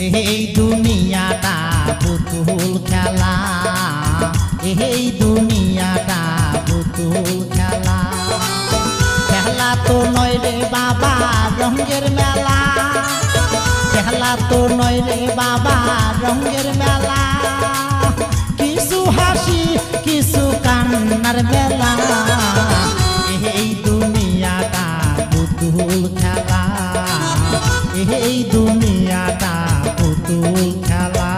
এই দুনিয়াটা পুতুল খেলা, এই দুনিয়াটা পুতুল খেলা। খেলা তো নয় রে বাবা রঙের মেলা, খেলা তো নয় রে বাবা রঙের মেলা। কিছু হাসি কিছু কান্নার মেলা, এই দুনিয়াটা পুতুল খেলা, এই দুনিয়াটা পুতুল খেলা।